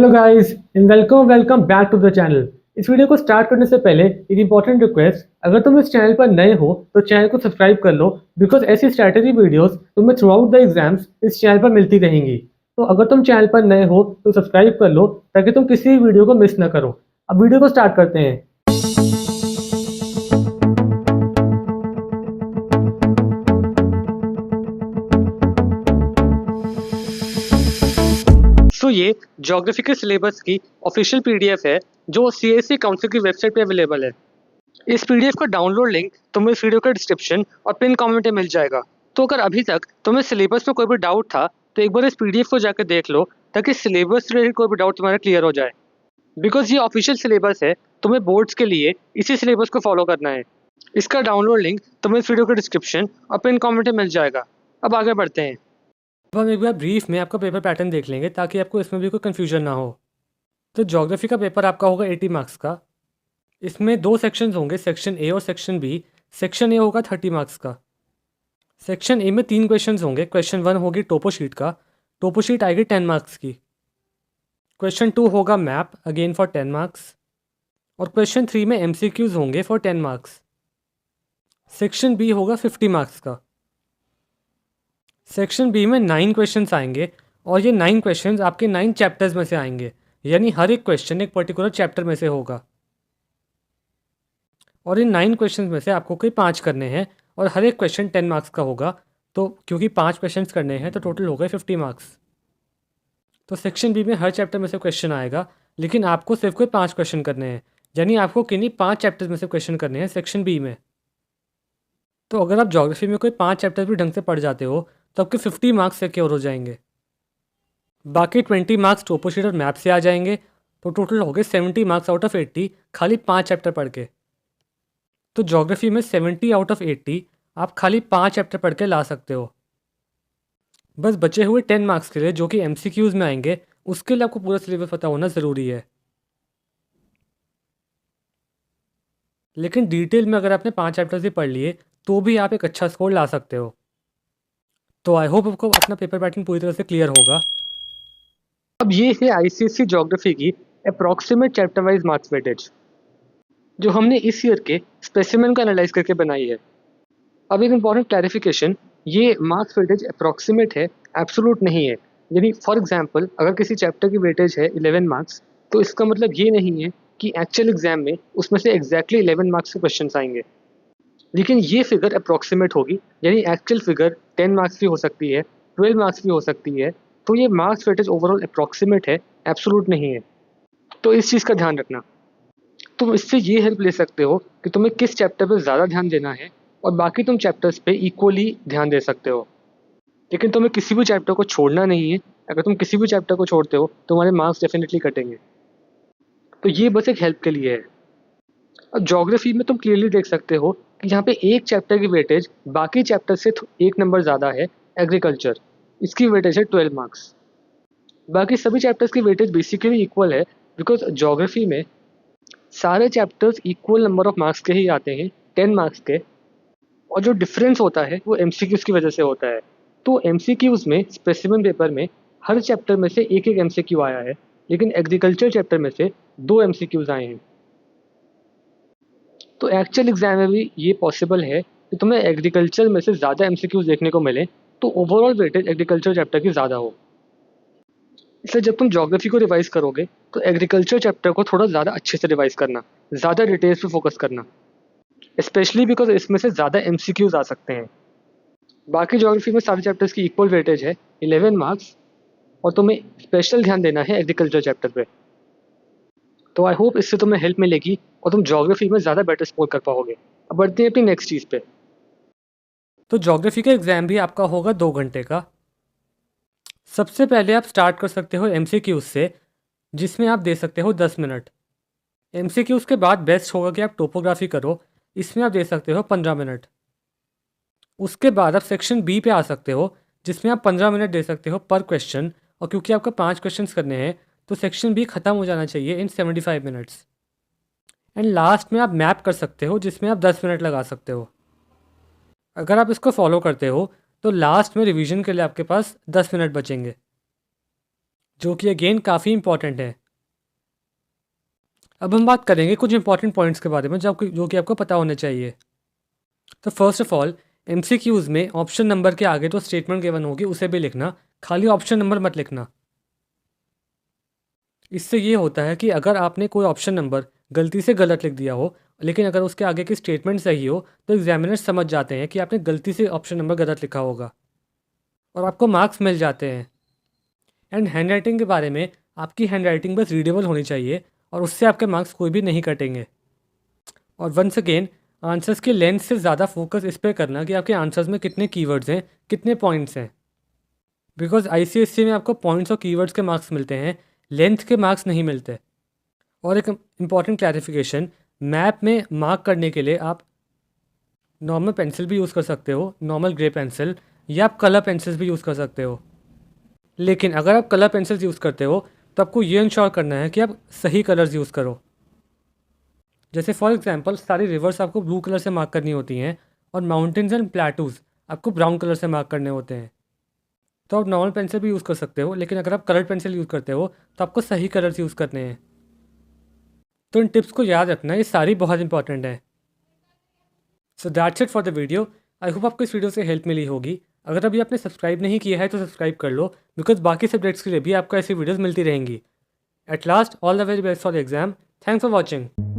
Hello guys and welcome back to the channel. इस video को start करने से पहले एक इंपॉर्टेंट रिक्वेस्ट, अगर तुम इस चैनल पर नए हो तो चैनल को सब्सक्राइब कर लो, बिकॉज ऐसी स्ट्रैटेजी वीडियोस तुम्हें थ्रू आउट द एग्जाम्स इस चैनल पर मिलती रहेंगी। तो अगर तुम चैनल पर नए हो तो सब्सक्राइब कर लो ताकि तुम किसी भी वीडियो को मिस ना करो। अब वीडियो को स्टार्ट करते हैं। ये ज्योग्राफी के सिलेबस की ऑफिशियल पीडीएफ है जो सीएससी काउंसिल की वेबसाइट पे अवेलेबल है। इस पीडीएफ का डाउनलोड लिंक तुम्हें इस वीडियो का डिस्क्रिप्शन और पिन कमेंट में मिल जाएगा। तो अगर अभी तक तुम्हें सिलेबस में कोई भी डाउट था तो एक बार इस पीडीएफ को जाकर देख लो ताकि सिलेबस से रिलेटेड कोई भी डाउट तुम्हारा क्लियर हो जाए। बिकॉज ये ऑफिशियल सिलेबस है, तुम्हें बोर्ड्स के लिए इसी सिलेबस को फॉलो करना है। इसका डाउनलोड लिंक तुम्हें इस वीडियो का डिस्क्रिप्शन और पिन कमेंट में मिल जाएगा। अब आगे बढ़ते हैं। अब हम एक बार ब्रीफ में आपका पेपर पैटर्न देख लेंगे ताकि आपको इसमें भी कोई कन्फ्यूजन ना हो। तो ज्योग्राफी का पेपर आपका होगा 80 मार्क्स का। इसमें दो सेक्शंस होंगे, सेक्शन ए और सेक्शन बी। सेक्शन ए होगा 30 मार्क्स का। सेक्शन ए में 3 क्वेश्चंस होंगे। क्वेश्चन 1 होगी टोपो शीट का, टोपो शीट आएगी 10 मार्क्स की। क्वेश्चन 2 होगा मैप, अगेन फॉर 10 मार्क्स। और क्वेश्चन 3 में MCQs होंगे फॉर 10 मार्क्स। सेक्शन बी होगा 50 मार्क्स का। सेक्शन बी में 9 क्वेश्चंस आएंगे और ये 9 क्वेश्चंस आपके 9 चैप्टर्स में से आएंगे, यानी हर एक क्वेश्चन एक पर्टिकुलर चैप्टर में से होगा। और इन 9 क्वेश्चंस में से आपको कोई 5 करने हैं और हर एक क्वेश्चन 10 मार्क्स का होगा। तो क्योंकि 5 क्वेश्चंस करने हैं तो टोटल हो गए 50 मार्क्स। तो सेक्शन बी में हर चैप्टर में से क्वेश्चन आएगा, लेकिन आपको सिर्फ कोई 5 क्वेश्चन करने हैं, यानी आपको किन्हीं 5 चैप्टर्स में से क्वेश्चन करने हैं सेक्शन बी में। तो अगर आप ज्योग्राफी में कोई 5 चैप्टर भी ढंग से पढ़ जाते हो तो आपके 50 मार्क्स सिक्योर हो जाएंगे। बाकी 20 मार्क्स टोपो शीट और मैप से आ जाएंगे। तो टोटल हो गए 70 मार्क्स आउट ऑफ 80, खाली 5 चैप्टर पढ़ के। तो ज्योग्राफी में 70 आउट ऑफ 80 आप खाली 5 चैप्टर पढ़ के ला सकते हो। बस बचे हुए 10 मार्क्स के लिए जो कि MCQs में आएंगे, उसके लिए आपको पूरा सिलेबस पता होना ज़रूरी है। लेकिन डिटेल में अगर आपने 5 चैप्टर्स भी पढ़ लिए तो भी आप एक अच्छा स्कोर ला सकते हो। तो आई होप आपको अपना पेपर पैटर्न पूरी तरह से क्लियर होगा। अब ये है ICSE ज्योग्राफी की approximate chapter wise marks weightage, जो हमने इस ईयर के स्पेसिमेन का एनालाइज करके बनाई है। अब एक इम्पॉर्टेंट क्लैरिफिकेशन, ये मार्क्स वेटेज अप्रॉक्सीमेट है, एब्सोलूट नहीं है। यानी फॉर एग्जांपल अगर किसी चैप्टर की वेटेज है 11 मार्क्स, तो इसका मतलब ये नहीं है कि एक्चुअल एग्जाम में उसमें से एग्जैक्टली 11 मार्क्स के क्वेश्चन आएंगे। लेकिन ये फिगर अप्रॉक्सीमेट होगी, यानी एक्चुअल फिगर 10 मार्क्स भी हो सकती है, 12 मार्क्स भी हो सकती है। तो ये मार्क्स वेटेज ओवरऑल अप्रॉक्सीमेट है, एब्सोलूट नहीं है। तो इस चीज़ का ध्यान रखना। तुम इससे ये हेल्प ले सकते हो कि तुम्हें किस चैप्टर पर ज़्यादा ध्यान देना है और बाकी तुम चैप्टर्स पे इक्वली ध्यान दे सकते हो। लेकिन तुम्हें किसी भी चैप्टर को छोड़ना नहीं है। अगर तुम किसी भी चैप्टर को छोड़ते हो तो तुम्हारे मार्क्स डेफिनेटली कटेंगे। तो ये बस एक हेल्प के लिए है। अब ज्योग्राफी में तुम क्लियरली देख सकते हो कि यहाँ पे एक चैप्टर की वेटेज बाकी चैप्टर से 1 नंबर ज़्यादा है, एग्रीकल्चर। इसकी वेटेज है 12 मार्क्स। बाकी सभी चैप्टर्स की वेटेज बेसिकली इक्वल है, बिकॉज ज्योग्राफी में सारे chapters equal number of marks के ही आते हैं, 10 मार्क्स के। और जो डिफरेंस होता है वो MCQs की वजह से होता है। तो MCQs में स्पेसिमेन पेपर में हर चैप्टर में से एक एक MCQ आया है, लेकिन एग्रीकल्चर चैप्टर में से 2 MCQs आए हैं। तो एक्चुअल एग्जाम में भी ये पॉसिबल है कि तुम्हें एग्रीकल्चर में से ज़्यादा MCQs देखने को मिले, तो ओवरऑल वेटेज एग्रीकल्चर चैप्टर की ज़्यादा हो। इसलिए जब तुम ज्योग्राफी को रिवाइज करोगे तो एग्रीकल्चर चैप्टर को थोड़ा ज़्यादा अच्छे से रिवाइज करना, ज़्यादा डिटेल्स पे फोकस करना, स्पेशली बिकॉज इसमें से ज़्यादा MCQs आ सकते हैं। बाकी ज्योग्राफी में सारे चैप्टर्स की इक्वल वेटेज है, 11 मार्क्स, और तुम्हें स्पेशल ध्यान देना है एग्रीकल्चर चैप्टर पे। तो आई होप इससे तुम्हें हेल्प मिलेगी और तुम ज्योग्राफी में ज़्यादा बेटर स्कोर कर पाओगे। अब बढ़ते हैं अपनी नेक्स्ट चीज़ पे। तो ज्योग्राफी का एग्ज़ाम भी आपका होगा 2 घंटे का। सबसे पहले आप स्टार्ट कर सकते हो MCQs से, जिसमें आप दे सकते हो 10 मिनट। MCQs के बाद बेस्ट होगा कि आप टोपोग्राफी करो, इसमें आप दे सकते हो 15 मिनट। उसके बाद आप सेक्शन बी पे आ सकते हो, जिसमें आप 15 मिनट दे सकते हो पर क्वेश्चन। और क्योंकि आपका 5 क्वेश्चंस करने हैं तो सेक्शन बी ख़त्म हो जाना चाहिए इन 75 मिनट्स। एंड लास्ट में आप मैप कर सकते हो, जिसमें आप 10 मिनट लगा सकते हो। अगर आप इसको फॉलो करते हो तो लास्ट में रिवीजन के लिए आपके पास 10 मिनट बचेंगे। जो कि अगेन काफ़ी इंपॉर्टेंट है। अब हम बात करेंगे कुछ इंपॉर्टेंट पॉइंट्स के बारे में जो कि आपको पता होने चाहिए। तो फर्स्ट ऑफ ऑल, एमसीक्यूज़ में ऑप्शन नंबर के आगे तो स्टेटमेंट गिवन होगी उसे भी लिखना, खाली ऑप्शन नंबर मत लिखना। इससे ये होता है कि अगर आपने कोई ऑप्शन नंबर गलती से गलत लिख दिया हो, लेकिन अगर उसके आगे की स्टेटमेंट सही हो, तो एग्जामिनर्स समझ जाते हैं कि आपने गलती से ऑप्शन नंबर गलत लिखा होगा और आपको मार्क्स मिल जाते हैं। एंड हैंड राइटिंग के बारे में, आपकी हैंड राइटिंग बस रीडेबल होनी चाहिए और उससे आपके मार्क्स कोई भी नहीं कटेंगे। और वंस अगेन, आंसर्स के लेंथ से ज़्यादा फोकस इस पर करना कि आपके आंसर्स में कितने कीवर्ड्स हैं, कितने पॉइंट्स हैं। बिकॉज आईसीएससी में आपको पॉइंट्स और कीवर्ड्स के मार्क्स मिलते हैं, लेंथ के मार्क्स नहीं मिलते। और एक इम्पॉर्टेंट क्लैरिफिकेशन, मैप में मार्क करने के लिए आप नॉर्मल पेंसिल भी यूज़ कर सकते हो, नॉर्मल ग्रे पेंसिल, या आप कलर पेंसिल्स भी यूज़ कर सकते हो। लेकिन अगर आप कलर पेंसिल्स यूज़ करते हो तो आपको ये इंश्योर करना है कि आप सही कलर्स यूज़ करो। जैसे फॉर एग्जांपल, सारी रिवर्स आपको ब्लू कलर से मार्क करनी होती हैं और माउंटेन्स एंड प्लेटूज़ आपको ब्राउन कलर से मार्क करने होते हैं। तो आप नॉर्मल पेंसिल भी यूज़ कर सकते हो, लेकिन अगर आप कलर पेंसिल यूज़ करते हो तो आपको सही कलर्स यूज़ करने हैं। तो इन टिप्स को याद रखना, ये सारी बहुत इंपॉर्टेंट है। So that's it for the video. I hope आपको इस वीडियो से हेल्प मिली होगी। अगर अभी आपने सब्सक्राइब नहीं किया है तो सब्सक्राइब कर लो, बिकॉज बाकी सब्जेक्ट्स के लिए भी आपको ऐसी वीडियोज़ मिलती रहेंगी। At last, all the very best for the exam. Thanks for watching.